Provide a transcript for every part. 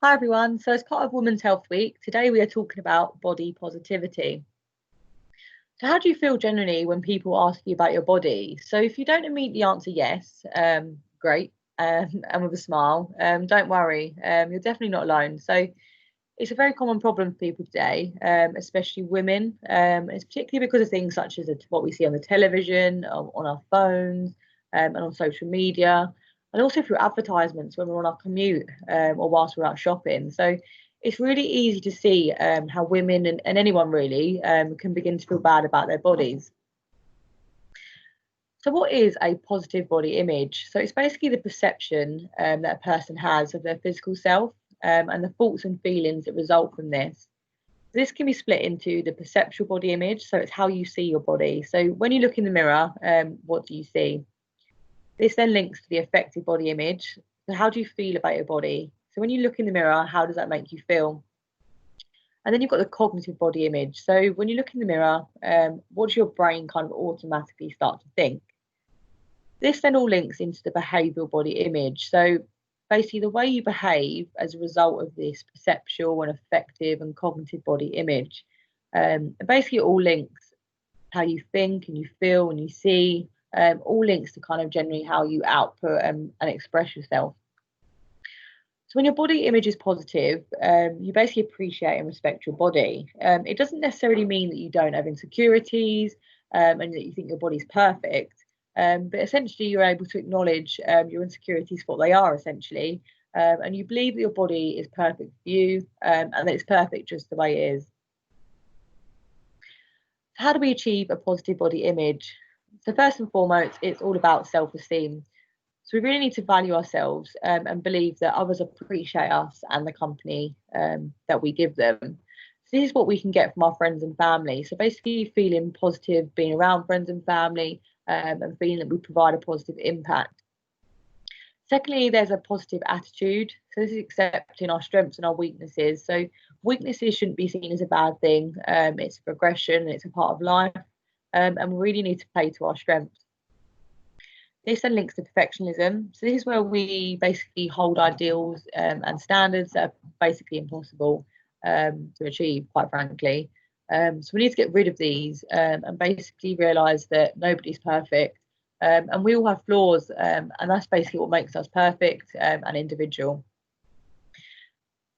Hi everyone, so as part of Women's Health Week, today we are talking about body positivity. So how do you feel generally when people ask you about your body? So if you don't immediately answer yes, great, and with a smile, don't worry, you're definitely not alone. So it's a very common problem for people today, especially women. It's particularly because of things such as what we see on the television, on our phones, and on social media, and also through advertisements when we're on our commute or whilst we're out shopping. So it's really easy to see how women and anyone really can begin to feel bad about their bodies. So what is a positive body image? So it's basically the perception that a person has of their physical self and the thoughts and feelings that result from this. This can be split into the perceptual body image, so it's how you see your body. So when you look in the mirror, what do you see? This then links to the affective body image. So how do you feel about your body? So when you look in the mirror, how does that make you feel? And then you've got the cognitive body image. So when you look in the mirror, what does your brain kind of automatically start to think? This then all links into the behavioural body image. So basically, the way you behave as a result of this perceptual and affective and cognitive body image, basically it all links how you think and you feel and you see, all links to kind of generally how you output and express yourself. So when your body image is positive, you basically appreciate and respect your body. It doesn't necessarily mean that you don't have insecurities and that you think your body's perfect. But essentially, you're able to acknowledge your insecurities for what they are, essentially, and you believe that your body is perfect for you and that it's perfect just the way it is. How do we achieve a positive body image? So first and foremost, it's all about self-esteem. So we really need to value ourselves and believe that others appreciate us and the company that we give them. So this is what we can get from our friends and family. So basically feeling positive, being around friends and family, and feeling that we provide a positive impact. Secondly, there's a positive attitude. So this is accepting our strengths and our weaknesses. So weaknesses shouldn't be seen as a bad thing. It's a progression, it's a part of life, and we really need to play to our strengths. This then links to perfectionism. So this is where we basically hold ideals and standards that are basically impossible to achieve, quite frankly. So we need to get rid of these and basically realise that nobody's perfect. And we all have flaws, and that's basically what makes us perfect and individual.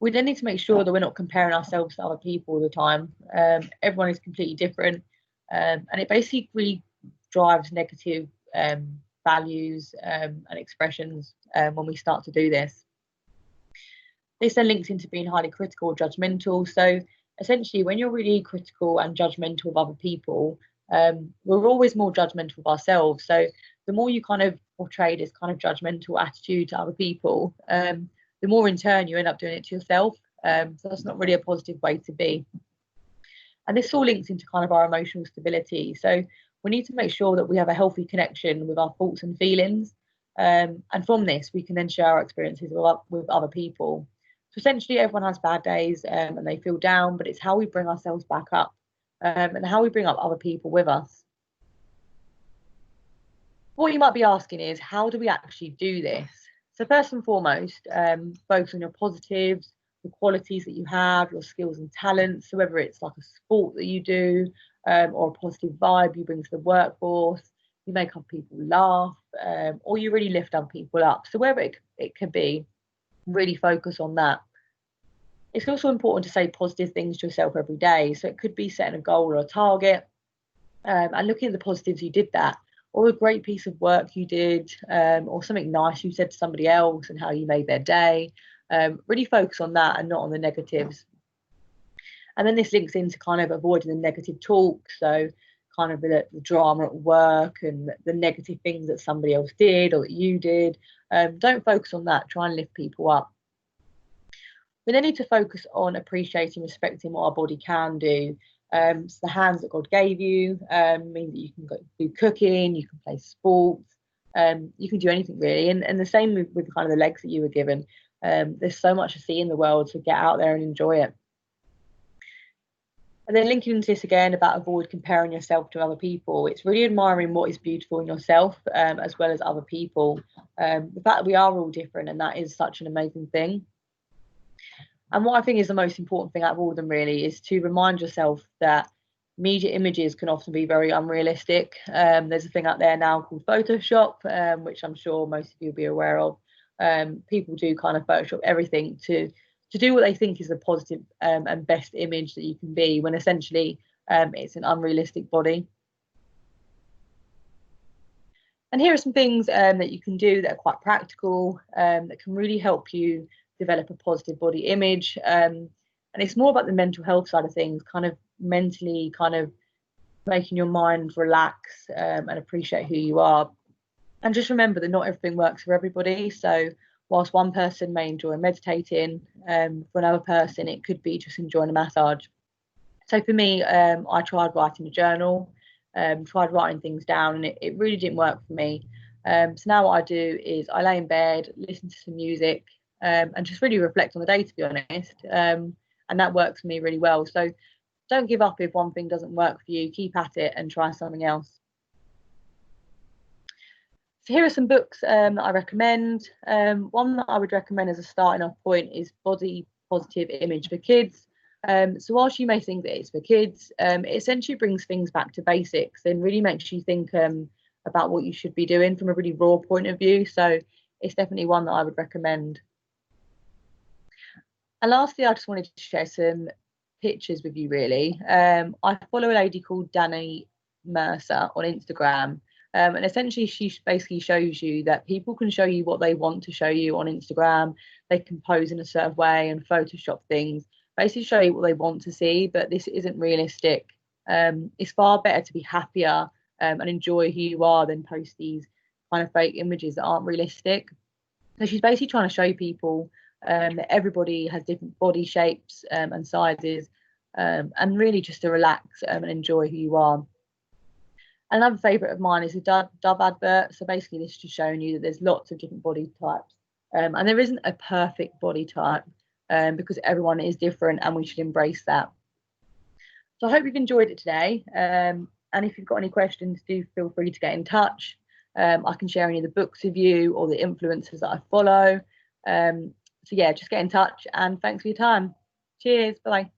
We then need to make sure that we're not comparing ourselves to other people all the time. Everyone is completely different, and it basically really drives negative values and expressions when we start to do this. This then links into being highly critical or judgmental. So essentially, when you're really critical and judgmental of other people, we're always more judgmental of ourselves. So the more you kind of portray this kind of judgmental attitude to other people, the more in turn you end up doing it to yourself. So that's not really a positive way to be. And this all links into kind of our emotional stability. So we need to make sure that we have a healthy connection with our thoughts and feelings. And from this, we can then share our experiences with other people. So essentially, everyone has bad days and they feel down, but it's how we bring ourselves back up and how we bring up other people with us. What you might be asking is, how do we actually do this? So first and foremost, focus on your positives, the qualities that you have, your skills and talents. So whether it's like a sport that you do or a positive vibe you bring to the workforce, you make other people laugh, or you really lift other people up. So wherever it could be, really focus on that. It's also important to say positive things to yourself every day. So it could be setting a goal or a target and looking at the positives you did that, or a great piece of work you did, or something nice you said to somebody else and how you made their day. Really focus on that and not on the negatives. And then this links into kind of avoiding the negative talk. So kind of the drama at work and the negative things that somebody else did or that you did. Don't focus on that. Try and lift people up. We then need to focus on appreciating, respecting what our body can do. So the hands that God gave you mean that you can go do cooking, you can play sports, you can do anything really. And the same with kind of the legs that you were given. There's so much to see in the world, so get out there and enjoy it. And then linking into this again about avoid comparing yourself to other people. It's really admiring what is beautiful in yourself as well as other people. The fact that we are all different, and that is such an amazing thing. And what I think is the most important thing out of all of them really is to remind yourself that media images can often be very unrealistic. There's a thing out there now called Photoshop, which I'm sure most of you will be aware of. People do kind of Photoshop everything to do what they think is the positive and best image that you can be, when essentially it's an unrealistic body. And here are some things that you can do that are quite practical, that can really help you develop a positive body image. And it's more about the mental health side of things, kind of mentally kind of making your mind relax and appreciate who you are. And just remember that not everything works for everybody. So whilst one person may enjoy meditating, for another person it could be just enjoying a massage. So for me, I tried writing a journal, tried writing things down, and it really didn't work for me. So now what I do is I lay in bed, listen to some music, and just really reflect on the day, to be honest. And that works for me really well. So don't give up if one thing doesn't work for you. Keep at it and try something else. So here are some books that I recommend. One that I would recommend as a starting off point is Body Positive Image for Kids. So whilst you may think that it's for kids, it essentially brings things back to basics and really makes you think about what you should be doing from a really raw point of view. So it's definitely one that I would recommend. And lastly, I just wanted to share some pictures with you really. I follow a lady called Danny Mercer on Instagram. And essentially she basically shows you that people can show you what they want to show you on Instagram. They can pose in a certain way and Photoshop things, basically show you what they want to see, but this isn't realistic. It's far better to be happier and enjoy who you are than post these kind of fake images that aren't realistic. So she's basically trying to show people that everybody has different body shapes and sizes, and really just to relax and enjoy who you are. Another favourite of mine is a Dove advert. So basically this is just showing you that there's lots of different body types, and there isn't a perfect body type, because everyone is different and we should embrace that. So I hope you've enjoyed it today, and if you've got any questions, do feel free to get in touch. I can share any of the books with you or the influencers that I follow. So yeah, just get in touch, and thanks for your time. Cheers, bye.